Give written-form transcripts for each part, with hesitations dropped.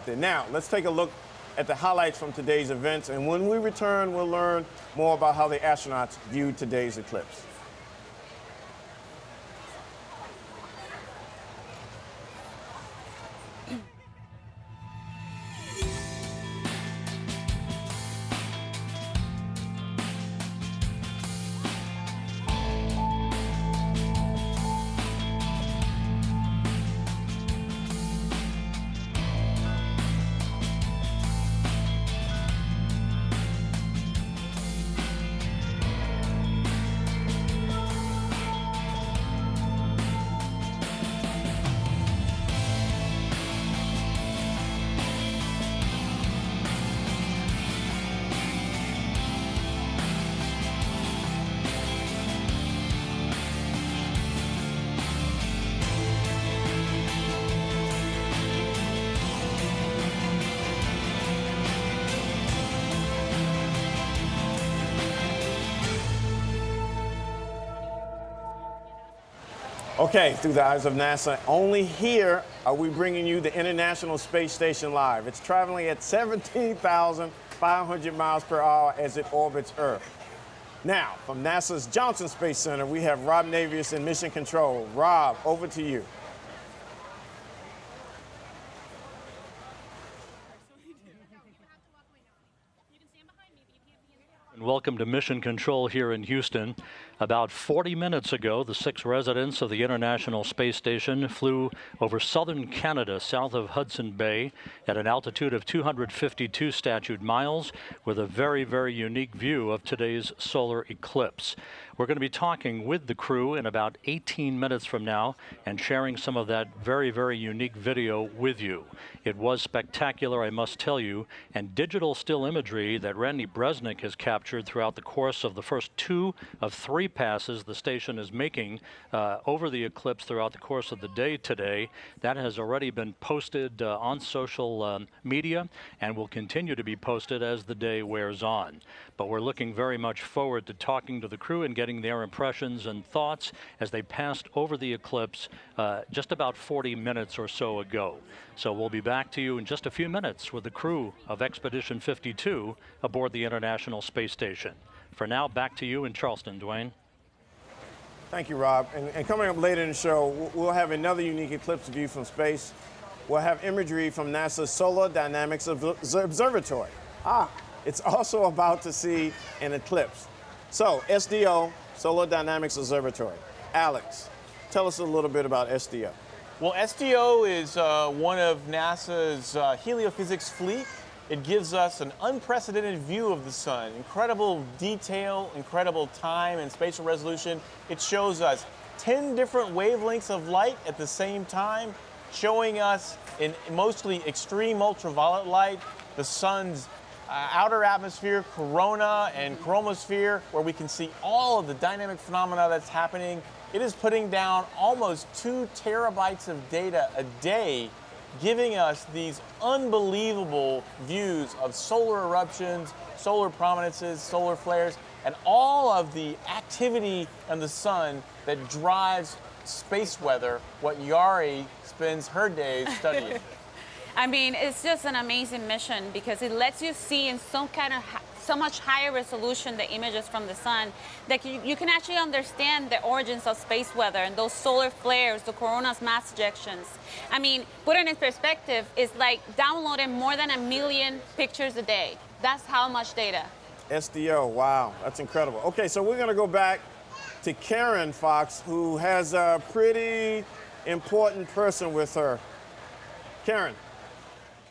out there. Now, let's take a look at the highlights from today's events, and when we return, we'll learn more about how the astronauts viewed today's eclipse. Okay, through the eyes of NASA, only here are we bringing you the International Space Station live. It's traveling at 17,500 miles per hour as it orbits Earth. Now, from NASA's Johnson Space Center, we have Rob Navius in Mission Control. Rob, over to you. Welcome to Mission Control here in Houston. About 40 minutes ago, the 6 residents of the International Space Station flew over southern Canada, south of Hudson Bay, at an altitude of 252 statute miles, with a very, very unique view of today's solar eclipse. We're going to be talking with the crew in about 18 minutes from now and sharing some of that very, very unique video with you. It was spectacular, I must tell you, and digital still imagery that Randy Bresnik has captured throughout the course of the first 2 of 3 passes the station is making over the eclipse throughout the course of the day today. That has already been posted on social media and will continue to be posted as the day wears on. But we're looking very much forward to talking to the crew and getting their impressions and thoughts as they passed over the eclipse just about 40 minutes or so ago. So we'll be back to you in just a few minutes with the crew of Expedition 52 aboard the International Space Station. For now, back to you in Charleston, Dwayne. Thank you, Rob. And coming up later in the show, we'll have another unique eclipse view from space. We'll have imagery from NASA's Solar Dynamics Observatory. It's also about to see an eclipse. So, SDO, Solar Dynamics Observatory. Alex, tell us a little bit about SDO. Well, SDO is one of NASA's heliophysics fleet. It gives us an unprecedented view of the sun. Incredible detail, incredible time and spatial resolution. It shows us 10 different wavelengths of light at the same time, showing us in mostly extreme ultraviolet light, the sun's outer atmosphere, corona and chromosphere, where we can see all of the dynamic phenomena that's happening. It is putting down almost 2 terabytes of data a day, giving us these unbelievable views of solar eruptions, solar prominences, solar flares, and all of the activity in the sun that drives space weather, what Yari spends her days studying. I mean, it's just an amazing mission because it lets you see in so much higher resolution the images from the sun that you can actually understand the origins of space weather and those solar flares, the corona's mass ejections. I mean, put it in perspective, it's like downloading more than 1 million pictures a day. That's how much data. SDO, wow, that's incredible. Okay, so we're going to go back to Karen Fox, who has a pretty important person with her. Karen.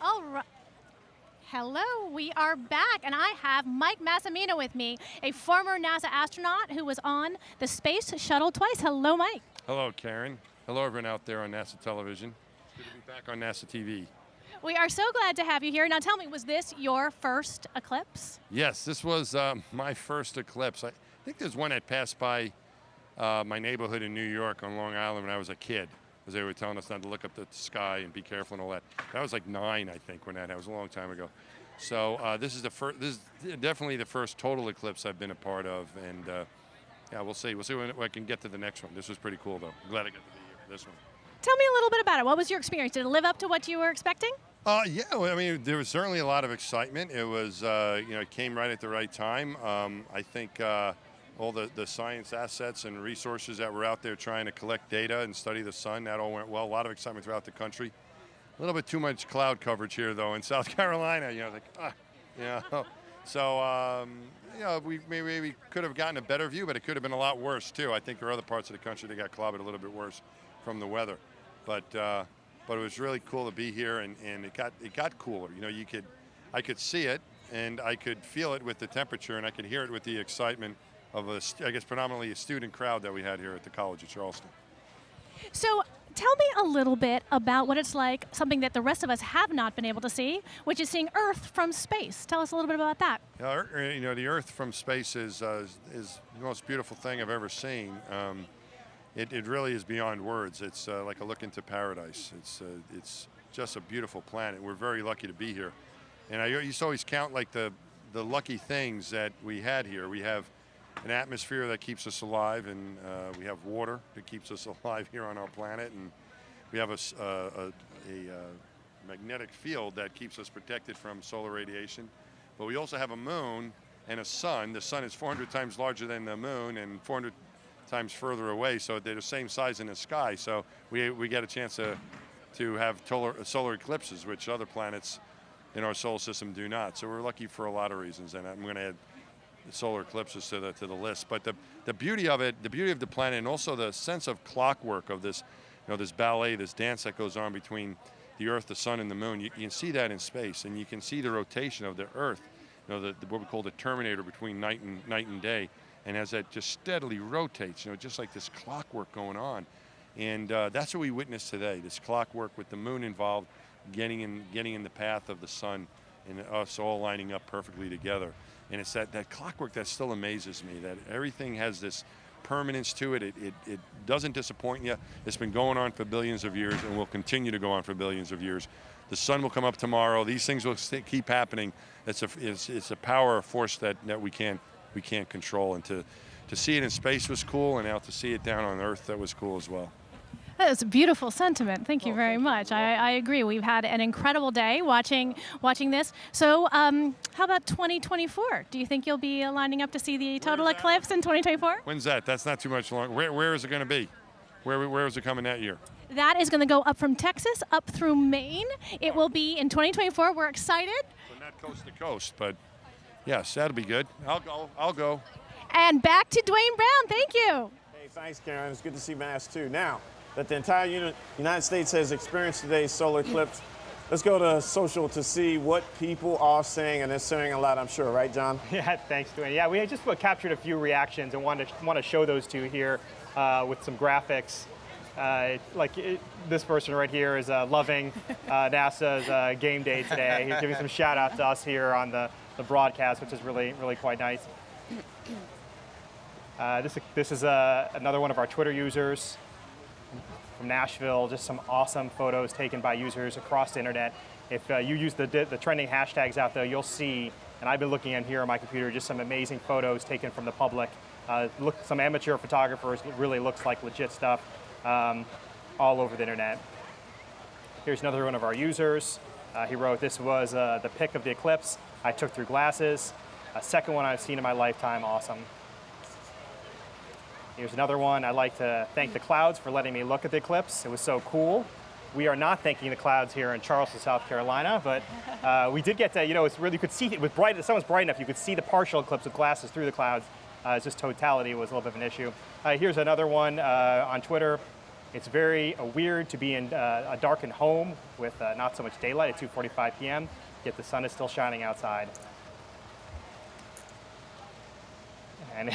All right. Hello, we are back, and I have Mike Massimino with me, a former NASA astronaut who was on the Space Shuttle twice. Hello, Mike. Hello, Karen. Hello, everyone out there on NASA television. It's good to be back on NASA TV. We are so glad to have you here. Now tell me, was this your first eclipse? Yes, this was my first eclipse. I think there's one that passed by my neighborhood in New York on Long Island when I was a kid, because they were telling us not to look up at the sky and be careful and all that. That was like 9, I think, when that was a long time ago. So this is definitely the first total eclipse I've been a part of, and yeah, we'll see. We'll see when I can get to the next one. This was pretty cool, though. I'm glad I got to be here for this one. Tell me a little bit about it. What was your experience? Did it live up to what you were expecting? Yeah, well, I mean, there was certainly a lot of excitement. It was, it came right at the right time. I think all the science assets and resources that were out there trying to collect data and study the sun, that all went well. A lot of excitement throughout the country. A little bit too much cloud coverage here, though, in South Carolina. So, we maybe could have gotten a better view, but it could have been a lot worse, too. I think there are other parts of the country that got clobbered a little bit worse from the weather. But it was really cool to be here, and it got cooler. I could see it, and I could feel it with the temperature, and I could hear it with the excitement of predominantly a student crowd that we had here at the College of Charleston. So tell me a little bit about what it's like, something that the rest of us have not been able to see, which is seeing Earth from space. Tell us a little bit about that. The Earth from space is the most beautiful thing I've ever seen. It really is beyond words. It's like a look into paradise. It's just a beautiful planet. We're very lucky to be here. And I used to always count like the lucky things that we had here. We have an atmosphere that keeps us alive, and we have water that keeps us alive here on our planet, and we have a magnetic field that keeps us protected from solar radiation. But we also have a moon and a sun. The sun is 400 times larger than the moon and 400 times further away, so they're the same size in the sky. So we get a chance to have solar eclipses, which other planets in our solar system do not. So we're lucky for a lot of reasons, and I'm going to add solar eclipses to the list. But the beauty of it, the beauty of the planet, and also the sense of clockwork of this, this ballet, this dance that goes on between the Earth, the Sun, and the Moon. You can see that in space, and you can see the rotation of the Earth. What we call the terminator between night and day, and as that just steadily rotates, just like this clockwork going on. And that's what we witnessed today. This clockwork with the Moon involved, getting in the path of the Sun, and us all lining up perfectly together. And it's that clockwork that still amazes me, that everything has this permanence to it. It doesn't disappoint you. It's been going on for billions of years and will continue to go on for billions of years. The sun will come up tomorrow. These things will keep happening. It's a power, a force that we can't control. And to see it in space was cool, and now to see it down on Earth, that was cool as well. That is a beautiful sentiment. Thank you very much. I agree. We've had an incredible day watching this. So how about 2024? Do you think you'll be lining up to see the total eclipse in 2024? When's that? That's not too much longer. Where is it going to be? Where is it coming that year? That is going to go up from Texas up through Maine. It will be in 2024. We're excited. So not coast to coast, but yes, that'll be good. I'll go. And back to Dwayne Brown. Thank you. Hey, thanks, Karen. It's good to see Mass, too. Now that the entire United States has experienced today's solar eclipse, let's go to social to see what people are saying, and they're saying a lot, I'm sure. Right, John? Yeah, thanks, Dwayne. Yeah, we just captured a few reactions and want to show those to you here with some graphics. This person right here is loving NASA's game day today. He's giving some shout out to us here on the broadcast, which is really, really quite nice. This is another one of our Twitter users from Nashville. Just some awesome photos taken by users across the internet. If you use the trending hashtags out there, you'll see, and I've been looking in here on my computer, just some amazing photos taken from the public. Some amateur photographers, it really looks like legit stuff all over the internet. Here's another one of our users. He wrote, "This was the pic of the eclipse I took through glasses. A second one I've seen in my lifetime, awesome." Here's another one. I'd like to thank the clouds for letting me look at the eclipse. It was so cool. We are not thanking the clouds here in Charleston, South Carolina, but we did get to, it's really, you could see it with bright, the sun was bright enough, you could see the partial eclipse with glasses through the clouds. It's just totality was a little bit of an issue. Here's another one on Twitter. It's very weird to be in a darkened home with not so much daylight at 2:45 p.m., yet the sun is still shining outside. And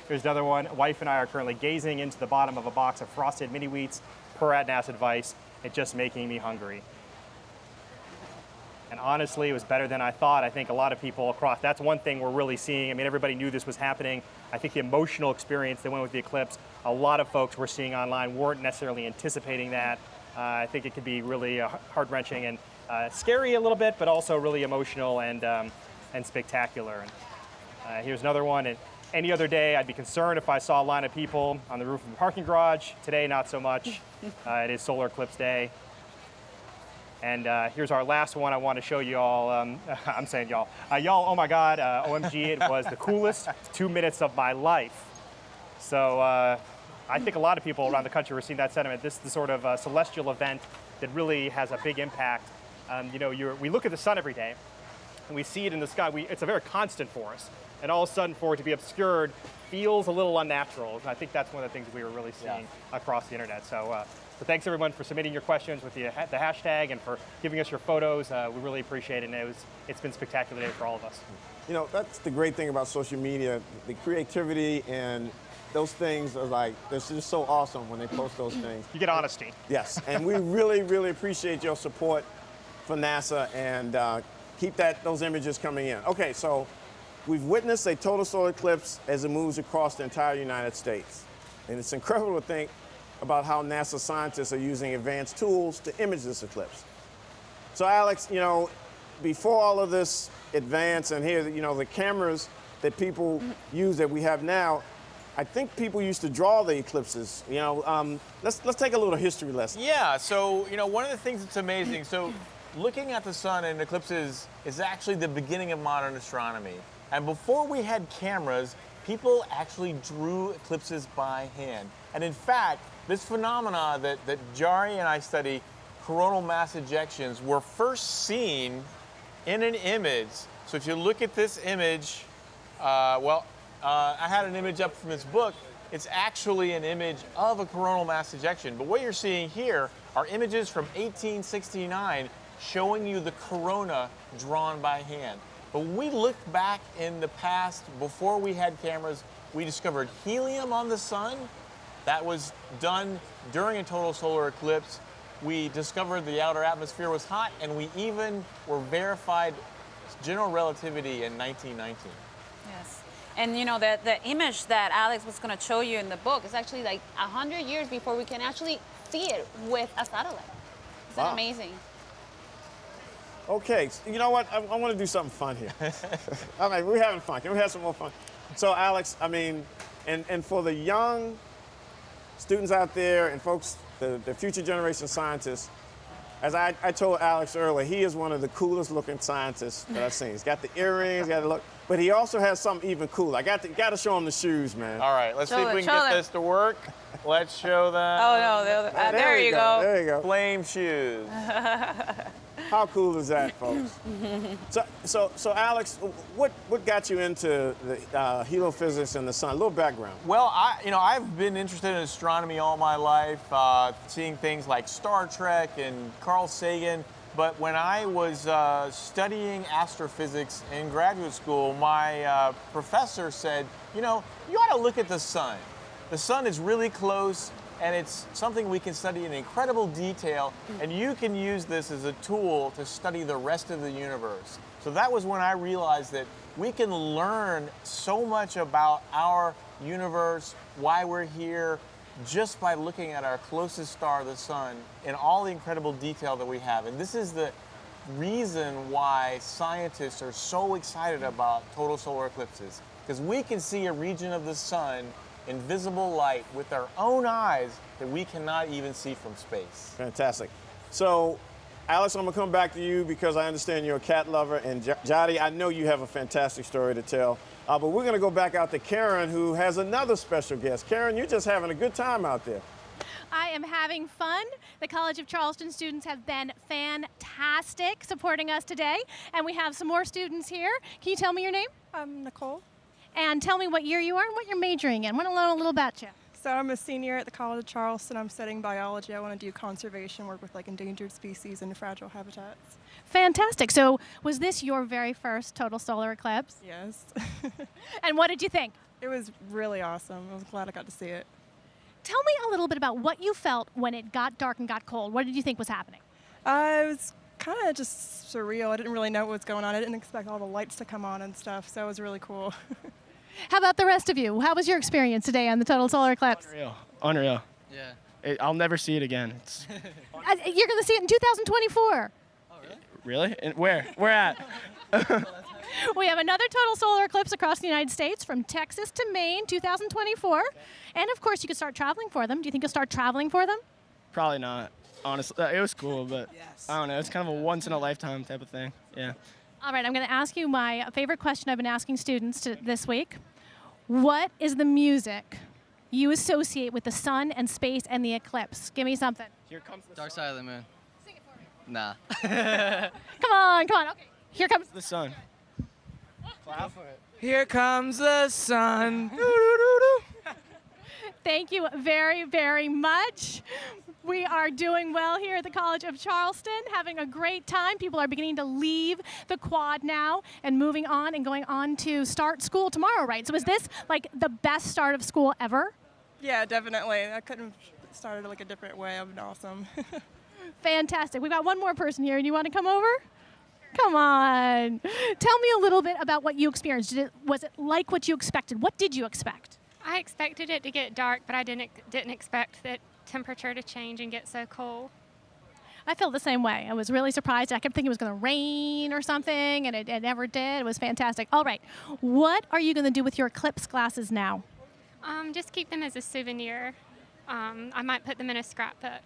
here's another one. Wife and I are currently gazing into the bottom of a box of frosted mini wheats per NASA advice. It's just making me hungry. And honestly, it was better than I thought. I think a lot of people across, that's one thing we're really seeing. I mean, everybody knew this was happening. I think the emotional experience that went with the eclipse, a lot of folks we're seeing online weren't necessarily anticipating that. I think it could be really heart-wrenching and scary a little bit, but also really emotional and spectacular. And, here's another one. And any other day, I'd be concerned if I saw a line of people on the roof of the parking garage. Today, not so much. It is solar eclipse day. And here's our last one I want to show you all. I'm saying y'all. Y'all, oh my God, OMG, it was the coolest 2 minutes of my life. So I think a lot of people around the country were seeing that sentiment. This is the sort of celestial event that really has a big impact. You know, we look at the sun every day, and we see it in the sky. It's a very constant for us. And all of a sudden, for it to be obscured feels a little unnatural. And I think that's one of the things we were really seeing across the internet. So thanks everyone for submitting your questions with the hashtag and for giving us your photos. We really appreciate it, and it's been a spectacular day for all of us. You know, that's the great thing about social media, the creativity and those things are like, they're just so awesome when they post those things. You get honesty. Yes, and we really, really appreciate your support for NASA, and keep those images coming in. Okay, so we've witnessed a total solar eclipse as it moves across the entire United States. And it's incredible to think about how NASA scientists are using advanced tools to image this eclipse. So Alex, you know, before all of this advance and here, you know, the cameras that people use that we have now, I think people used to draw the eclipses. You know, let's take a little history lesson. Yeah, so, you know, one of the things that's amazing, so looking at the sun and eclipses is actually the beginning of modern astronomy. And before we had cameras, people actually drew eclipses by hand. And in fact, this phenomena that Jari and I study, coronal mass ejections, were first seen in an image. So if you look at this image, I had an image up from this book. It's actually an image of a coronal mass ejection. But what you're seeing here are images from 1869 showing you the corona drawn by hand. But when we looked back in the past, before we had cameras, we discovered helium on the sun. That was done during a total solar eclipse. We discovered the outer atmosphere was hot, and we even were verified general relativity in 1919. Yes. And you know, the image that Alex was going to show you in the book is actually like 100 years before we can actually see it with a satellite. Isn't that amazing? Okay, so you know what? I want to do something fun here. All right, we're having fun. Can we have some more fun? So Alex, I mean, and for the young students out there and folks, the future generation scientists, as I told Alex earlier, he is one of the coolest looking scientists that I've seen. He's got the earrings, got the look, but he also has something even cooler. I got to show him the shoes, man. All right, let's see if we can get this to work. Let's show them. Oh no, there you go. There you go. Flame shoes. How cool is that, folks? So Alex, what got you into the heliophysics and the sun? A little background. Well, I've been interested in astronomy all my life, seeing things like Star Trek and Carl Sagan. But when I was studying astrophysics in graduate school, my professor said, you know, you ought to look at the sun. The sun is really close, and it's something we can study in incredible detail, and you can use this as a tool to study the rest of the universe. So that was when I realized that we can learn so much about our universe, why we're here, just by looking at our closest star, the sun, and all the incredible detail that we have. And this is the reason why scientists are so excited about total solar eclipses, because we can see a region of the sun in visible light with our own eyes that we cannot even see from space. Fantastic. So, Alex, I'm gonna come back to you because I understand you're a cat lover, and Jody, I know you have a fantastic story to tell. But we're gonna go back out to Karen, who has another special guest. Karen, you're just having a good time out there. I am having fun. The College of Charleston students have been fantastic supporting us today, and we have some more students here. Can you tell me your name? I'm Nicole. And tell me what year you are and what you're majoring in. I want to learn a little about you. So I'm a senior at the College of Charleston. I'm studying biology. I want to do conservation work with like endangered species and fragile habitats. Fantastic. So was this your very first total solar eclipse? Yes. And what did you think? It was really awesome. I was glad I got to see it. Tell me a little bit about what you felt when it got dark and got cold. What did you think was happening? It was kind of just surreal. I didn't really know what was going on. I didn't expect all the lights to come on and stuff, so it was really cool. How about the rest of you? How was your experience today on the total solar eclipse? Unreal. Yeah. I'll never see it again. You're going to see it in 2024. Oh, really? Really? And where? Where at? We have another total solar eclipse across the United States from Texas to Maine, 2024. And of course, you could start traveling for them. Do you think you'll start traveling for them? Probably not. honestly. It was cool, but I don't know. It's kind of a once-in-a-lifetime type of thing. Yeah. All right, I'm going to ask you my favorite question I've been asking students this week. What is the music you associate with the sun and space and the eclipse? Give me something. Here comes the Dark sun. Side of the Moon. Sing it for me. Nah. Come on, come on. Okay, here comes The sun. Clap. Here comes the sun. Doo-doo-doo-doo. Thank you very, very much. We are doing well here at the College of Charleston, having a great time. People are beginning to leave the quad now and moving on and going on to start school tomorrow, right? So is this like the best start of school ever? Yeah, definitely. I couldn't have started like a different way. I've been awesome. Fantastic. We've got one more person here. Do you want to come over? Come on. Tell me a little bit about what you experienced. Was it like what you expected? What did you expect? I expected it to get dark, but I didn't expect the temperature to change and get so cold. I felt the same way. I was really surprised. I kept thinking it was going to rain or something, and it never did. It was fantastic. All right. What are you going to do with your Eclipse glasses now? Just keep them as a souvenir. I might put them in a scrapbook.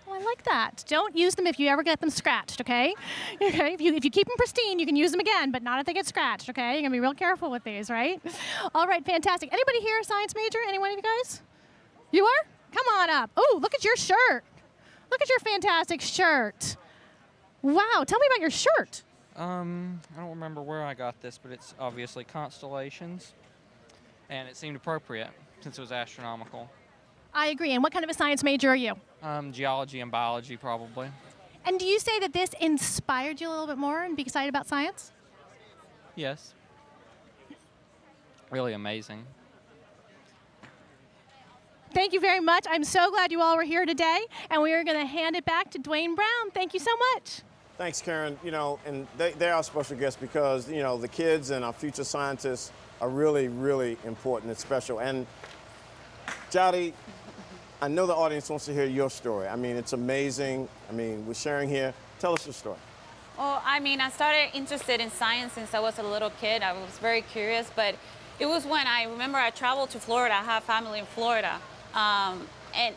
Oh, I like that. Don't use them if you ever get them scratched, okay? Okay. If you keep them pristine, you can use them again, but not if they get scratched, okay? You're going to be real careful with these, right? All right, fantastic. Anybody here a science major? Any one of you guys? You are? Come on up. Oh, look at your shirt. Look at your fantastic shirt. Wow, tell me about your shirt. I don't remember where I got this, but it's obviously constellations, and it seemed appropriate since it was astronomical. I agree. And what kind of a science major are you? Geology and biology, probably. And do you say that this inspired you a little bit more and be excited about science? Yes. Really amazing. Thank you very much. I'm so glad you all were here today, and we are going to hand it back to Dwayne Brown. Thank you so much. Thanks, Karen. You know, and they are special guests because, you know, the kids and our future scientists are really, really important and special. And Jody, I know the audience wants to hear your story. I mean, it's amazing. I mean, we're sharing here. Tell us your story. Well, I mean, I started interested in science since I was a little kid. I was very curious, but it was when I remember I traveled to Florida. I have family in Florida. I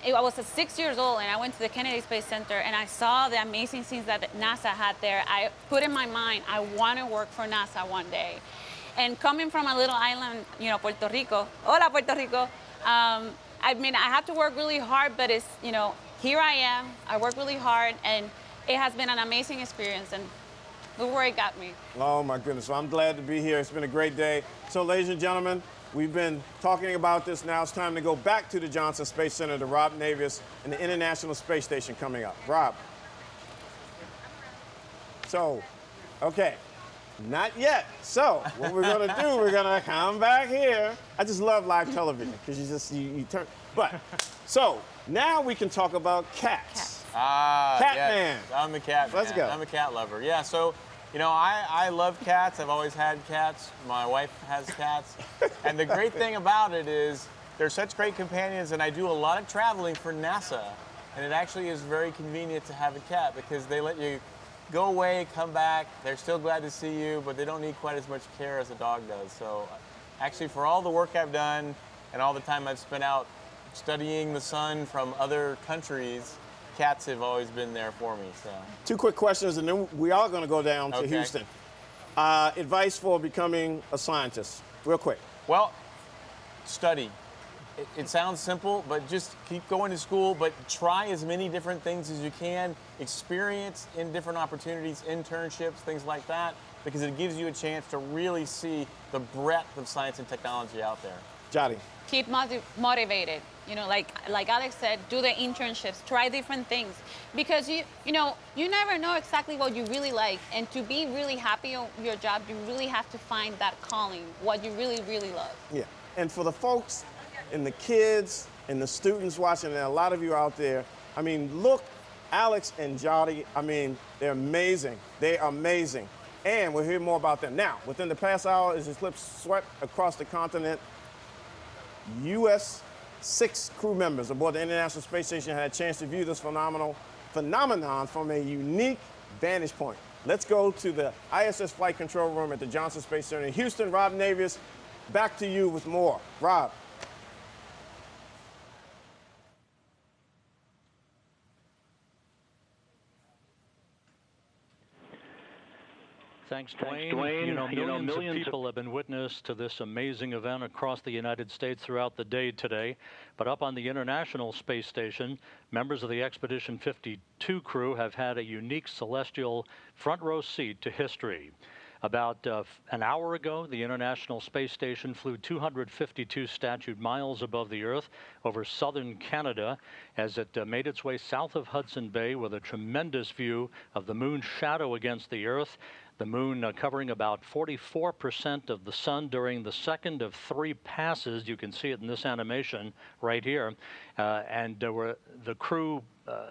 was 6 years old, and I went to the Kennedy Space Center, and I saw the amazing things that NASA had there. I put in my mind, I want to work for NASA one day. And coming from a little island, you know, Puerto Rico, hola Puerto Rico, I mean, I have to work really hard, but it's, you know, here I am. I work really hard, and it has been an amazing experience, and look where it got me. Oh, my goodness. Well, I'm glad to be here. It's been a great day. So, ladies and gentlemen, we've been talking about this. Now it's time to go back to the Johnson Space Center to Rob Navius and the International Space Station coming up. Rob. So, okay. Not yet. So, what we're going to do, we're going to come back here. I just love live television because you turn. But, so, now we can talk about cats. Catman. Yes. I'm a cat man. Let's go. I'm a cat lover. Yeah, so, you know, I love cats. I've always had cats. My wife has cats. And the great thing about it is they're such great companions, and I do a lot of traveling for NASA. And it actually is very convenient to have a cat because they let you go away, come back. They're still glad to see you, but they don't need quite as much care as a dog does. So actually, for all the work I've done and all the time I've spent out studying the sun from other countries, cats have always been there for me. So 2 quick questions, and then we are going to go down to Houston. Advice for becoming a scientist, real quick. Well, study. It sounds simple, but just keep going to school, but try as many different things as you can. Experience in different opportunities, internships, things like that, because it gives you a chance to really see the breadth of science and technology out there. Jody. Keep motivated. You know, like Alex said, do the internships, try different things, because you never know exactly what you really like, and to be really happy on your job, you really have to find that calling, what you really, really love. Yeah, and for the folks and the kids and the students watching, and a lot of you out there, I mean, look, Alex and Jody, I mean, they're amazing. They're amazing. And we'll hear more about them. Now, within the past hour, as Eclipse swept across the continent, U.S. 6 crew members aboard the International Space Station had a chance to view this phenomenon from a unique vantage point. Let's go to the ISS Flight Control Room at the Johnson Space Center in Houston. Rob Navius, back to you with more. Rob. Thanks, Dwayne. You know, millions of people have been witness to this amazing event across the United States throughout the day today. But up on the International Space Station, members of the Expedition 52 crew have had a unique celestial front row seat to history. About an hour ago, the International Space Station flew 252 statute miles above the Earth over southern Canada as it made its way south of Hudson Bay with a tremendous view of the moon's shadow against the Earth. The moon covering about 44% of the sun during the second of 3 passes. You can see it in this animation right here. The crew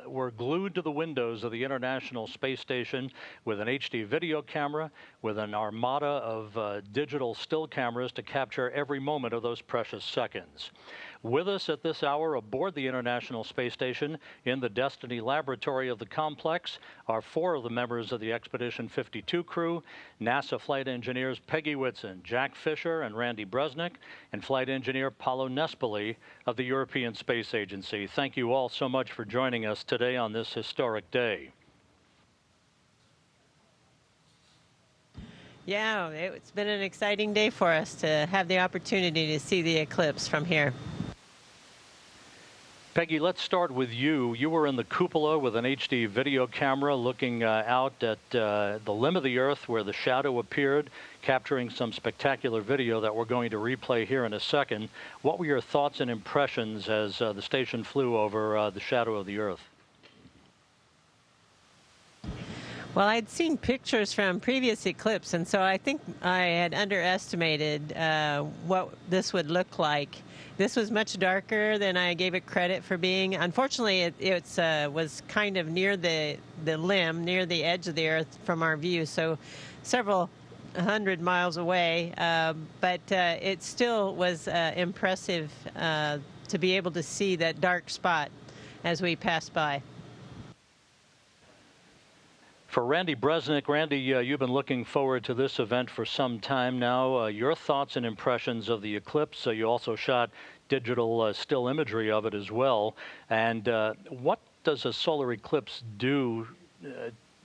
were glued to the windows of the International Space Station with an HD video camera, with an armada of digital still cameras to capture every moment of those precious seconds. With us at this hour aboard the International Space Station in the Destiny Laboratory of the complex are 4 of the members of the Expedition 52 crew, NASA flight engineers Peggy Whitson, Jack Fisher, and Randy Bresnik, and flight engineer Paolo Nespoli of the European Space Agency. Thank you all so much for joining us today on this historic day. Yeah, it's been an exciting day for us to have the opportunity to see the eclipse from here. Peggy, let's start with you. You were in the cupola with an HD video camera looking out at the limb of the Earth where the shadow appeared, capturing some spectacular video that we're going to replay here in a second. What were your thoughts and impressions as the station flew over the shadow of the Earth? Well, I'd seen pictures from previous eclipse, and so I think I had underestimated what this would look like. This was much darker than I gave it credit for being. Unfortunately, it was kind of near the limb, near the edge of the Earth from our view, so several 100 miles away. But it still was impressive to be able to see that dark spot as we passed by. For Randy Bresnik, Randy, you've been looking forward to this event for some time now. Your thoughts and impressions of the eclipse. You also shot digital still imagery of it as well. And what does a solar eclipse do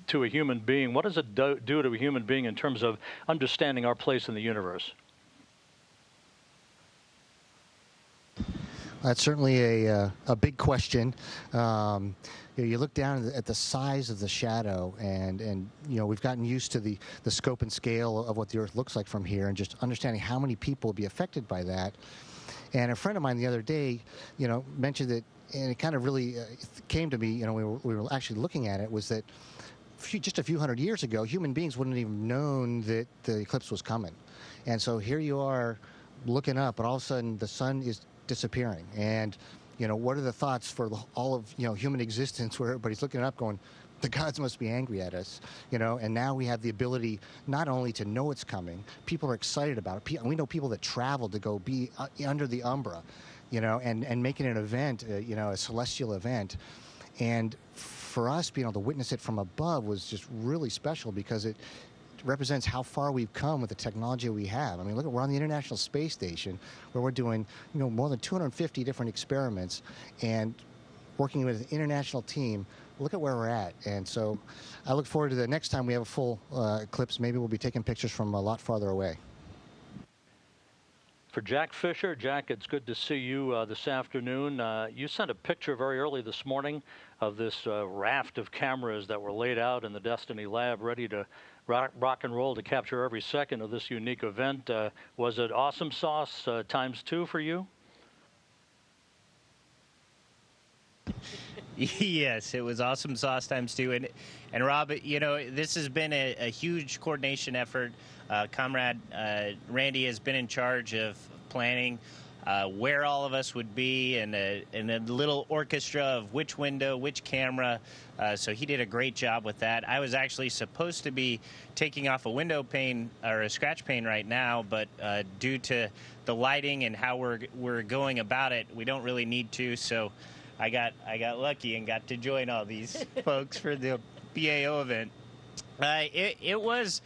to a human being? What does it do to a human being in terms of understanding our place in the universe? That's certainly a big question. You look down at the size of the shadow, and we've gotten used to the scope and scale of what the Earth looks like from here, and just understanding how many people will be affected by that. And a friend of mine the other day, mentioned that, and it kind of really came to me. We were actually looking at it. Was that just a few hundred years ago, human beings wouldn't have even known that the eclipse was coming, and so here you are, looking up, and all of a sudden the sun is disappearing. And what are the thoughts for all of human existence, where everybody's looking up going, the gods must be angry at us, and now we have the ability not only to know it's coming, people are excited about it. We know people that travel to go be under the umbra, and making an event, a celestial event. And for us being able to witness it from above was just really special, because it represents how far we've come with the technology we have. I mean, look, we're on the International Space Station, where we're doing, more than 250 different experiments, and working with an international team. Look at where we're at. And so I look forward to the next time we have a full eclipse. Maybe we'll be taking pictures from a lot farther away. For Jack Fisher, Jack, it's good to see you this afternoon. You sent a picture very early this morning of this raft of cameras that were laid out in the Destiny Lab, ready to rock and roll to capture every second of this unique event. Was it awesome sauce ×2 for you? Yes, it was awesome sauce ×2. And Rob, this has been a huge coordination effort. Comrade Randy has been in charge of planning where all of us would be, and a little orchestra of which window, which camera. So he did a great job with that. I was actually supposed to be taking off a window pane or a scratch pane right now, but due to the lighting and how we're going about it, we don't really need to. So I got lucky and got to join all these folks for the PAO event. It was,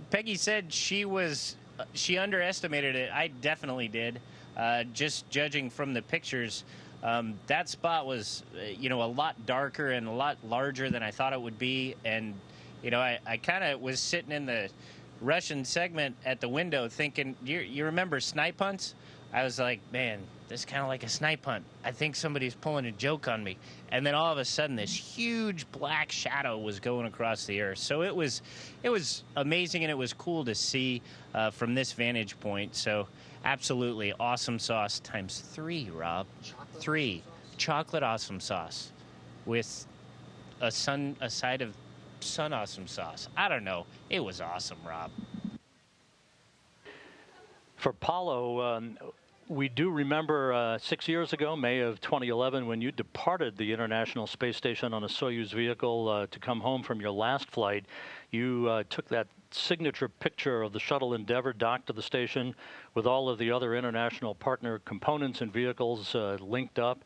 Peggy said she underestimated it. I definitely did. Just judging from the pictures, that spot was, a lot darker and a lot larger than I thought it would be. And, You know, I kind of was sitting in the Russian segment at the window thinking, you remember snipe hunts? I was like, man, this is kind of like a snipe hunt. I think somebody's pulling a joke on me. And then all of a sudden, this huge black shadow was going across the earth. So it was amazing, and it was cool to see from this vantage point. So absolutely awesome sauce times 3, Rob. 3 chocolate awesome sauce with a side of sun awesome sauce. I don't know. It was awesome, Rob. For Paulo, we do remember 6 years ago, May of 2011, when you departed the International Space Station on a Soyuz vehicle to come home from your last flight. You took that signature picture of the shuttle Endeavour docked to the station with all of the other international partner components and vehicles linked up.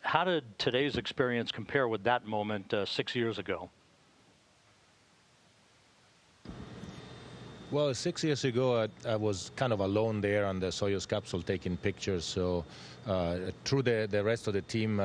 How did today's experience compare with that moment 6 years ago? Well, 6 years ago, I was kind of alone there on the Soyuz capsule taking pictures. So through the rest of the team,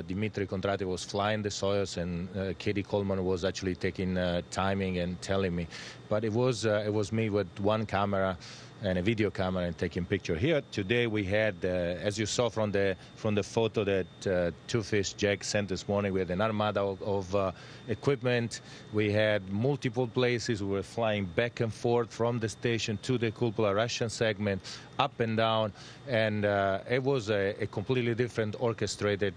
Dmitry Kondratiev was flying the Soyuz, and Katie Coleman was actually taking timing and telling me. But it was me with one camera and a video camera and taking picture. Here today we had, as you saw from the photo that Two Fish Jack sent this morning, we had an armada of equipment. We had multiple places. We were flying back and forth from the station to the cupola Russian segment, up and down, and it was a completely different orchestrated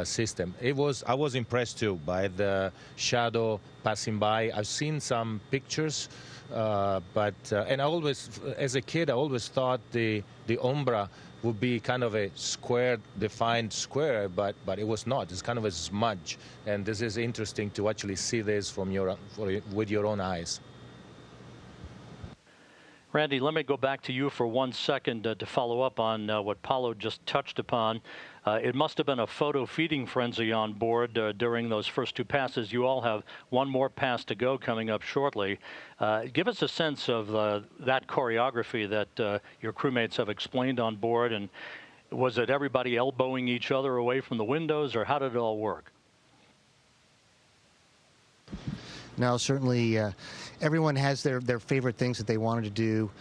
system. I was impressed too by the shadow passing by. I've seen some pictures. And I always, as a kid, I always thought the umbra would be kind of a square, defined square, but it was not. It's kind of a smudge, and this is interesting to actually see this with your own eyes. Randy, let me go back to you for 1 second to follow up on what Paulo just touched upon. It must have been a photo feeding frenzy on board during those first 2 passes. You all have one more pass to go coming up shortly. Give us a sense of that choreography that your crewmates have explained on board. And was it everybody elbowing each other away from the windows, or how did it all work? No, certainly everyone has their favorite things that they wanted to do,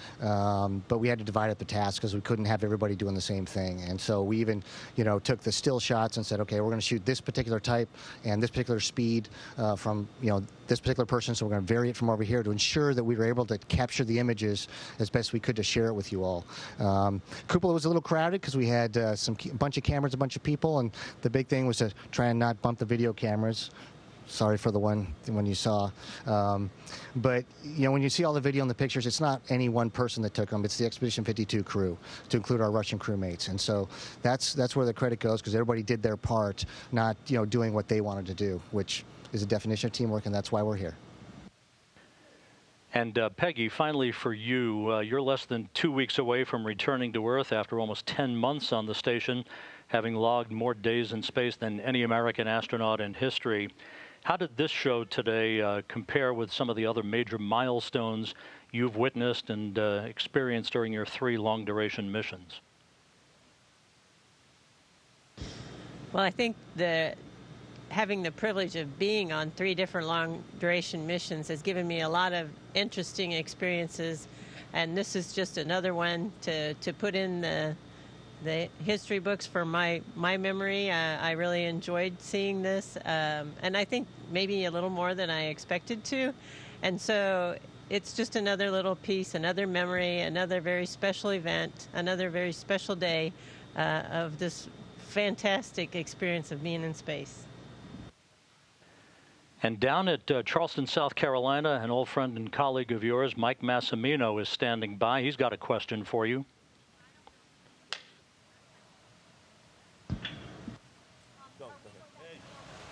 but we had to divide up the task because we couldn't have everybody doing the same thing. And so we even, took the still shots and said, okay, we're going to shoot this particular type and this particular speed from, this particular person, so we're going to vary it from over here to ensure that we were able to capture the images as best we could to share it with you all. Cupola was a little crowded because we had a bunch of cameras, a bunch of people, and the big thing was to try and not bump the video cameras. Sorry for the one you saw. But, when you see all the video and the pictures, it's not any one person that took them. It's the Expedition 52 crew, to include our Russian crewmates. And so that's where the credit goes, because everybody did their part, not, doing what they wanted to do, which is a definition of teamwork, and that's why we're here. And Peggy, finally for you, you're less than 2 weeks away from returning to Earth after almost 10 months on the station, having logged more days in space than any American astronaut in history. How did this show today compare with some of the other major milestones you've witnessed and experienced during your 3 long-duration missions? Well, I think having the privilege of being on 3 different long-duration missions has given me a lot of interesting experiences, and this is just another one to put in the history books for my memory. I really enjoyed seeing this, and I think maybe a little more than I expected to. And so it's just another little piece, another memory, another very special event, another very special day of this fantastic experience of being in space. And down at Charleston, South Carolina, an old friend and colleague of yours, Mike Massimino, is standing by. He's got a question for you.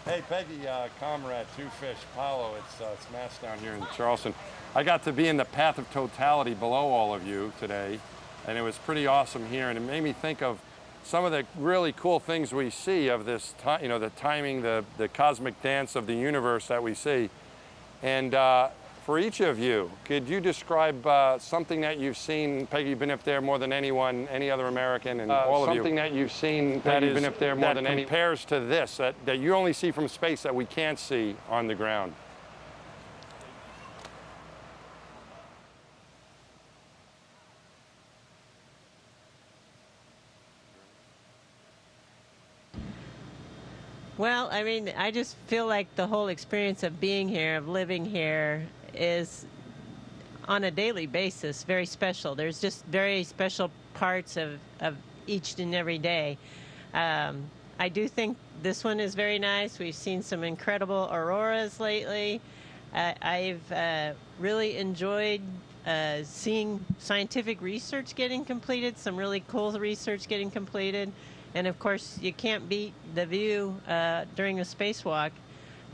Hey, Peggy, comrade, Two Fish, Paulo, it's Mass down here in Charleston. I got to be in the path of totality below all of you today, and it was pretty awesome here, and it made me think of some of the really cool things we see of this, the timing, the cosmic dance of the universe that we see. And for each of you, could you describe something that you've seen? Peggy, you've been up there more than anyone, any other American, and all of you. Something that you've seen that has been up there more than any compares to this, that you only see from space that we can't see on the ground. Well, I mean, I just feel like the whole experience of being here, of living here, is on a daily basis very special. There's just very special parts of each and every day. I do think this one is very nice. We've seen some incredible auroras lately. I've really enjoyed seeing scientific research getting completed, some really cool research getting completed. And of course, you can't beat the view during a spacewalk.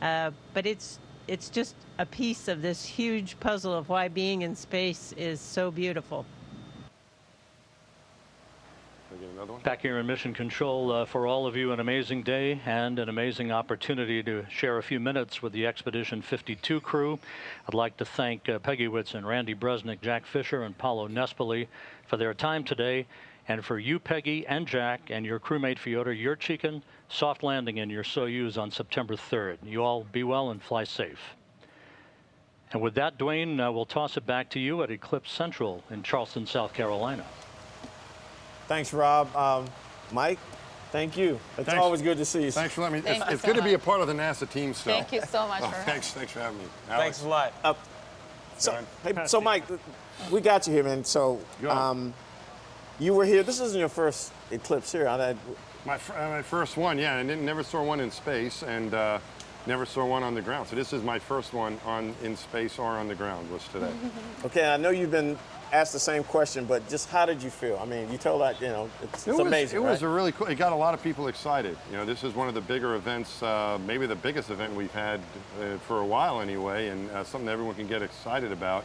But it's just a piece of this huge puzzle of why being in space is so beautiful. Back here in Mission Control, for all of you, an amazing day and an amazing opportunity to share a few minutes with the Expedition 52 crew. I'd like to thank Peggy Whitson, Randy Bresnick, Jack Fisher, and Paulo Nespoli for their time today. And for you, Peggy and Jack, and your crewmate Fyodor Yurchikhin, soft landing in your Soyuz on September 3rd. You all be well and fly safe. And with that, Dwayne, we'll toss it back to you at Eclipse Central in Charleston, South Carolina. Thanks, Rob. Mike, thank you. It's always good to see you. Thanks for letting me. It's good to be a part of the NASA team still. Thank you so much for thanks for having me. Alex. Thanks a lot. So Mike, we got you here, man. So you were here. This isn't your first eclipse here. My first one, yeah. I never saw one in space, and never saw one on the ground. So this is my first one in space or on the ground was today. Okay, I know you've been asked the same question, but just how did you feel? I mean, you told that, it's amazing, It was a really cool, it got a lot of people excited. This is one of the bigger events, maybe the biggest event we've had for a while anyway, and something that everyone can get excited about.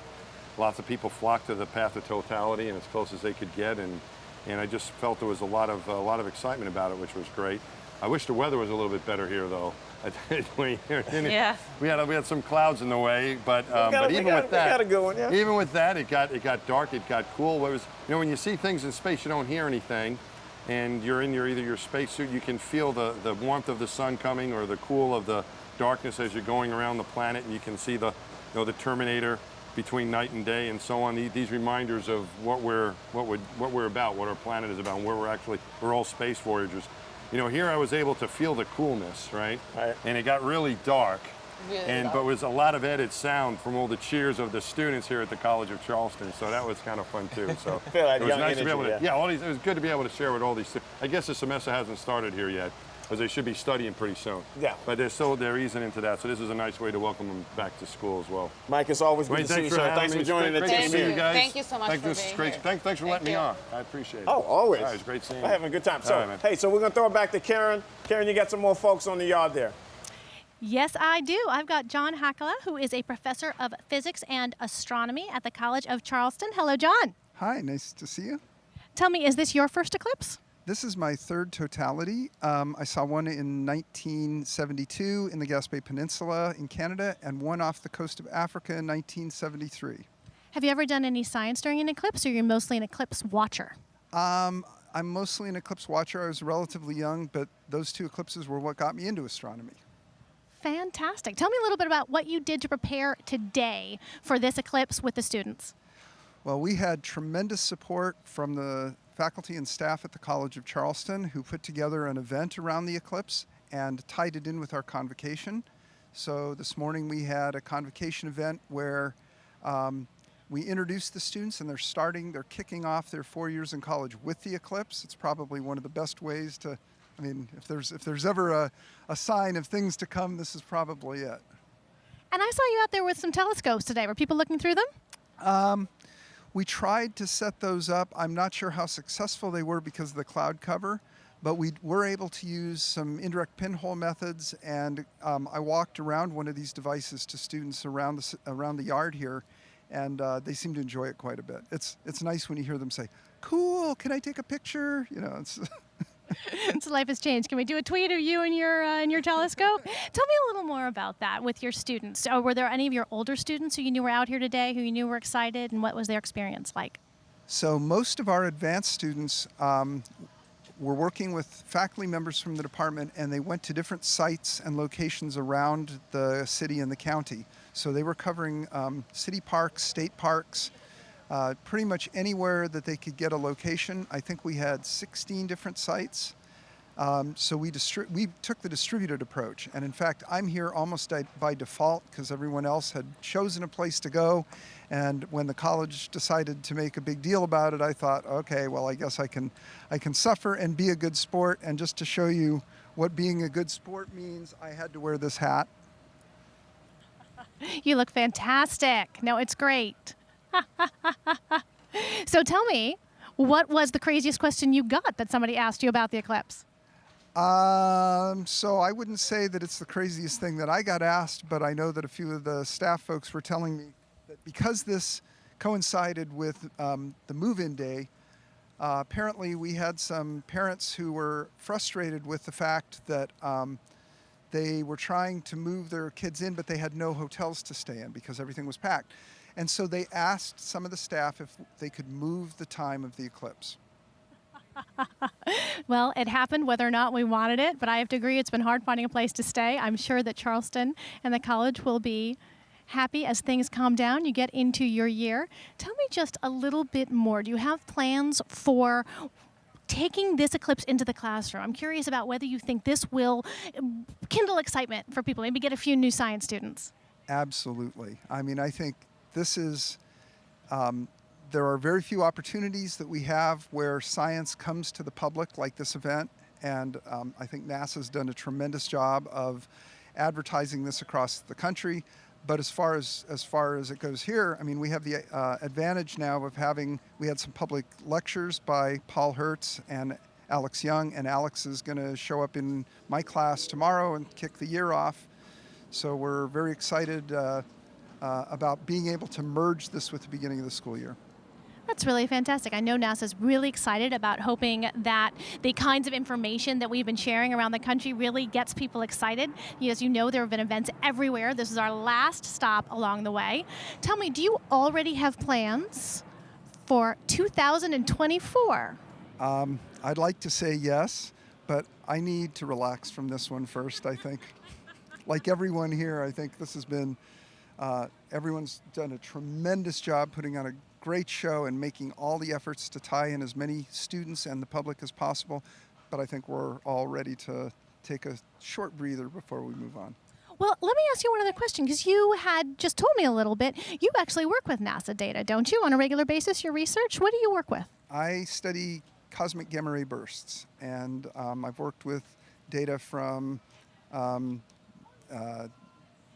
Lots of people flocked to the path of totality and as close as they could get, and I just felt there was a lot of excitement about it, which was great. I wish the weather was a little bit better here, though. Yeah. We had some clouds in the way, but even with that, it got dark, it got cool. When you see things in space, you don't hear anything, and you're in either your spacesuit, you can feel the warmth of the sun coming or the cool of the darkness as you're going around the planet, and you can see the Terminator between night and day and so on. These reminders of what we're about, what our planet is about, and where we're all space voyagers. Here I was able to feel the coolness, right? And it got really dark. But it was a lot of added sound from all the cheers of the students here at the College of Charleston, so that was kind of fun too. So it was nice to be able to, it was good to be able to share with all these students. I guess the semester hasn't started here yet, because they should be studying pretty soon. Yeah. But they're easing into that, so this is a nice way to welcome them back to school as well. Mike, it's always good to see you, sir. Thanks for joining the team. Great to see you guys. Thank you so much for being here. Thanks for letting me on. I appreciate it. Oh, always. It was great seeing you. We're having a good time. So, right, hey, so we're going to throw it back to Karen. Karen, you got some more folks on the yard there. Yes, I do. I've got John Hakala, who is a professor of physics and astronomy at the College of Charleston. Hello, John. Hi, nice to see you. Tell me, is this your first eclipse? This is my third totality. I saw one in 1972 in the Gaspé Peninsula in Canada and one off the coast of Africa in 1973. Have you ever done any science during an eclipse, or you're mostly an eclipse watcher? I'm mostly an eclipse watcher. I was relatively young, but those two eclipses were what got me into astronomy. Fantastic. Tell me a little bit about what you did to prepare today for this eclipse with the students. Well, we had tremendous support from the faculty and staff at the College of Charleston, who put together an event around the eclipse and tied it in with our convocation. So this morning we had a convocation event where we introduced the students, and they're kicking off their 4 years in college with the eclipse. It's probably one of the best ways to, if there's ever a sign of things to come, this is probably it. And I saw you out there with some telescopes today. Were people looking through them? We tried to set those up. I'm not sure how successful they were because of the cloud cover, but we were able to use some indirect pinhole methods, and I walked around one of these devices to students around the yard here, and they seem to enjoy it quite a bit. It's nice when you hear them say, "Cool, can I take a picture?" It's So life has changed. Can we do a tweet of you and your telescope? Tell me a little more about that with your students. So were there any of your older students who you knew were out here today, who you knew were excited, and what was their experience like? So most of our advanced students were working with faculty members from the department, and they went to different sites and locations around the city and the county. So they were covering city parks, state parks, pretty much anywhere that they could get a location. I think we had 16 different sites. So we took the distributed approach. And in fact, I'm here almost by default because everyone else had chosen a place to go. And when the college decided to make a big deal about it, I thought, okay, well, I guess I can suffer and be a good sport. And just to show you what being a good sport means, I had to wear this hat. You look fantastic. No, it's great. So tell me, what was the craziest question you got that somebody asked you about the eclipse? So I wouldn't say that it's the craziest thing that I got asked, but I know that a few of the staff folks were telling me that because this coincided with the move-in day, apparently we had some parents who were frustrated with the fact that they were trying to move their kids in, but they had no hotels to stay in because everything was packed. And so they asked some of the staff if they could move the time of the eclipse. Well, it happened whether or not we wanted it, but I have to agree it's been hard finding a place to stay. I'm sure that Charleston and the college will be happy as things calm down, you get into your year. Tell me just a little bit more. Do you have plans for taking this eclipse into the classroom? I'm curious about whether you think this will kindle excitement for people, maybe get a few new science students. Absolutely. I mean, I think this is, there are very few opportunities that we have where science comes to the public like this event. And I think NASA's done a tremendous job of advertising this across the country. But as far as it goes here, I mean, we have the advantage now of we had some public lectures by Paul Hertz and Alex Young, and Alex is going to show up in my class tomorrow and kick the year off. So we're very excited about being able to merge this with the beginning of the school year. That's really fantastic. I know NASA's really excited about hoping that the kinds of information that we've been sharing around the country really gets people excited. As you know, there have been events everywhere. This is our last stop along the way. Tell me, do you already have plans for 2024? I'd like to say yes, but I need to relax from this one first, I think. Like everyone here, I think this has been, everyone's done a tremendous job putting on a great show and making all the efforts to tie in as many students and the public as possible. But I think we're all ready to take a short breather before we move on. Well, let me ask you one other question, because you had just told me a little bit. You actually work with NASA data, don't you, on a regular basis, your research? What do you work with? I study cosmic gamma ray bursts, and I've worked with data from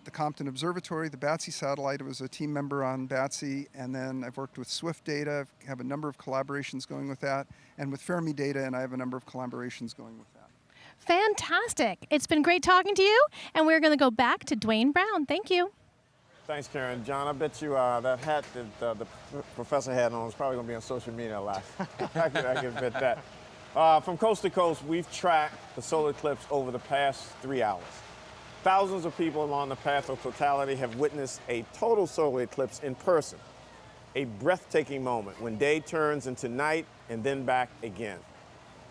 the Compton Observatory, the BATSI satellite. I was a team member on BATSI, and then I've worked with Swift data. I have a number of collaborations going with that, and with Fermi data, and I have a number of collaborations going with that. Fantastic. It's been great talking to you, and we're going to go back to Dwayne Brown. Thank you. Thanks, Karen. John, I bet you that hat that the professor had on is probably going to be on social media a lot. I can bet that. From coast to coast, we've tracked the solar eclipse over the past 3 hours. Thousands of people along the path of totality have witnessed a total solar eclipse in person, a breathtaking moment when day turns into night and then back again.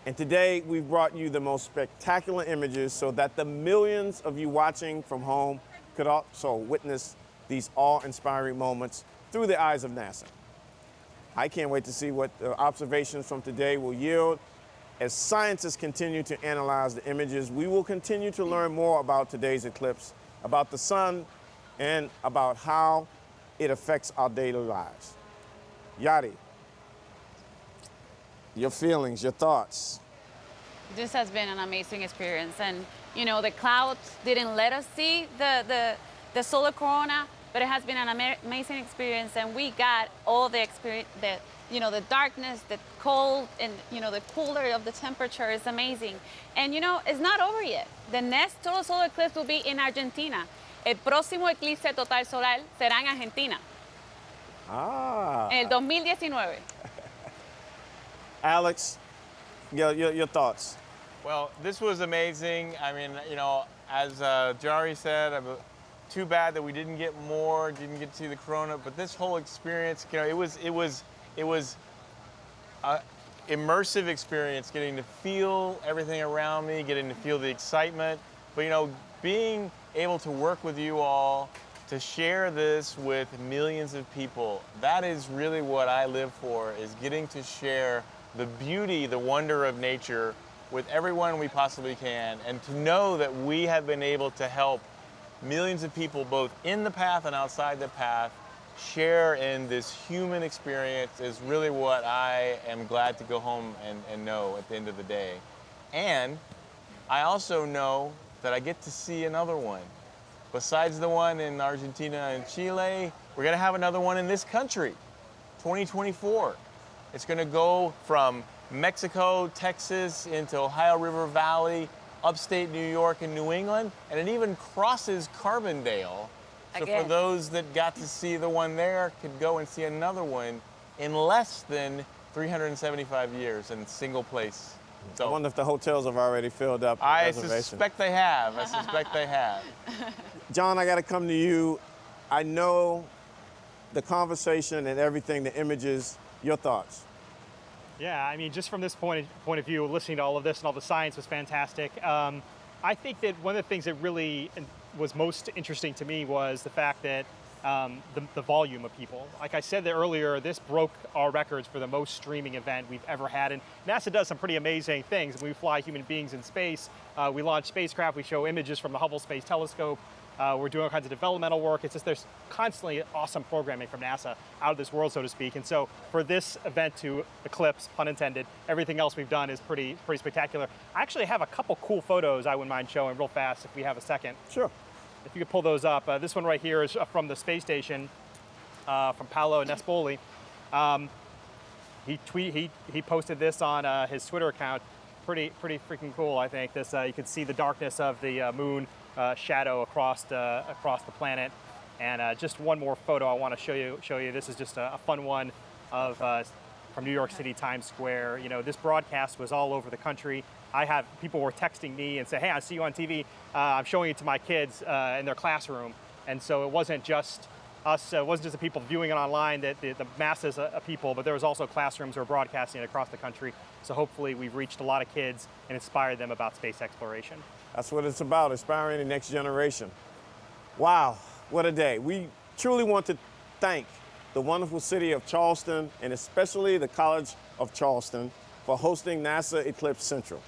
And today, we've brought you the most spectacular images so that the millions of you watching from home could also witness these awe-inspiring moments through the eyes of NASA. I can't wait to see what the observations from today will yield. As scientists continue to analyze the images, we will continue to learn more about today's eclipse, about the sun, and about how it affects our daily lives. Yadi, your feelings, your thoughts. This has been an amazing experience. And, you know, the clouds didn't let us see the solar corona, but it has been an amazing experience. And we got all the experience, the darkness, the cold, and, the cooler of the temperature is amazing. And, it's not over yet. The next total solar eclipse will be in Argentina. El próximo eclipse total solar será en Argentina. En el 2019. Alex, your thoughts. Well, this was amazing. I mean, as Jari said, too bad that we didn't get to see the corona, but this whole experience, it was an immersive experience, getting to feel everything around me, getting to feel the excitement. But, being able to work with you all, to share this with millions of people, that is really what I live for, is getting to share the beauty, the wonder of nature with everyone we possibly can, and to know that we have been able to help millions of people both in the path and outside the path share in this human experience is really what I am glad to go home and know at the end of the day. And I also know that I get to see another one. Besides the one in Argentina and Chile, we're gonna have another one in this country, 2024. It's gonna go from Mexico, Texas, into Ohio River Valley, upstate New York and New England, and it even crosses Carbondale. So for those that got to see the one there, could go and see another one in less than 375 years in a single place. So I wonder if the hotels have already filled up. I suspect they have. I suspect they have. John, I got to come to you. I know the conversation and everything, the images, your thoughts. Yeah, I mean, just from this point of view, listening to all of this and all the science was fantastic. I think that one of the things that really was most interesting to me was the fact that the volume of people. Like I said earlier, this broke our records for the most streaming event we've ever had. And NASA does some pretty amazing things. We fly human beings in space. We launch spacecraft. We show images from the Hubble Space Telescope. We're doing all kinds of developmental work. It's just there's constantly awesome programming from NASA out of this world, so to speak. And so for this event to eclipse, pun intended, everything else we've done is pretty spectacular. I actually have a couple cool photos I wouldn't mind showing real fast if we have a second. Sure. If you could pull those up. This one right here is from the space station from Paolo Nespoli. He posted this on his Twitter account. Pretty freaking cool, I think. This you can see the darkness of the moon shadow across the planet. And just one more photo I want to show you. This is just a fun one of from New York City Times Square. You know, this broadcast was all over the country. People were texting me and say, "Hey, I see you on TV. I'm showing it to my kids in their classroom." And so it wasn't just us. It wasn't just the people viewing it online, the masses of people, but there was also classrooms who were broadcasting it across the country. So hopefully we've reached a lot of kids and inspired them about space exploration. That's what it's about, inspiring the next generation. Wow, what a day. We truly want to thank the wonderful city of Charleston and especially the College of Charleston for hosting NASA Eclipse Central.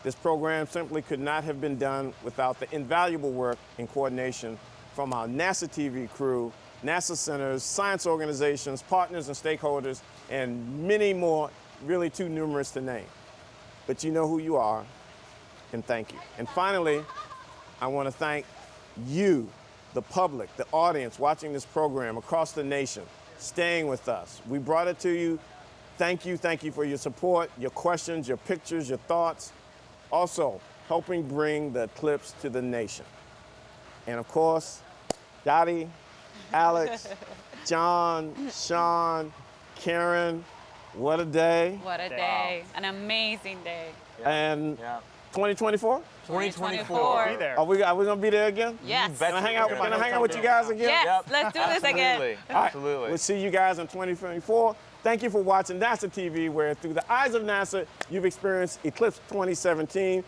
This program simply could not have been done without the invaluable work and coordination from our NASA TV crew, NASA centers, science organizations, partners and stakeholders, and many more, really too numerous to name. But you know who you are, and thank you. And finally, I want to thank you, the public, the audience watching this program across the nation, staying with us. We brought it to you. Thank you for your support, your questions, your pictures, your thoughts. Also, helping bring the eclipse to the nation. And of course, Dottie, Alex, John, Sean, Karen, what a day. What a day. An amazing day. And 2024? 2024. Be there. Are we gonna be there again? Yes. Can I hang out with you guys again? Yes, let's do this again. Absolutely. All right. We'll see you guys in 2024. Thank you for watching NASA TV, where through the eyes of NASA, you've experienced Eclipse 2017.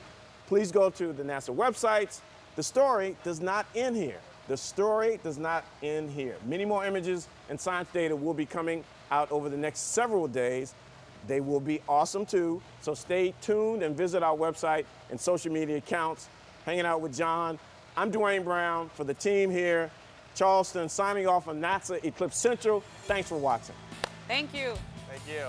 Please go to the NASA websites. The story does not end here. The story does not end here. Many more images and science data will be coming out over the next several days. They will be awesome too, so stay tuned and visit our website and social media accounts. Hanging out with John. I'm Dwayne Brown for the team here, Charleston, signing off on NASA Eclipse Central. Thanks for watching. Thank you. Thank you.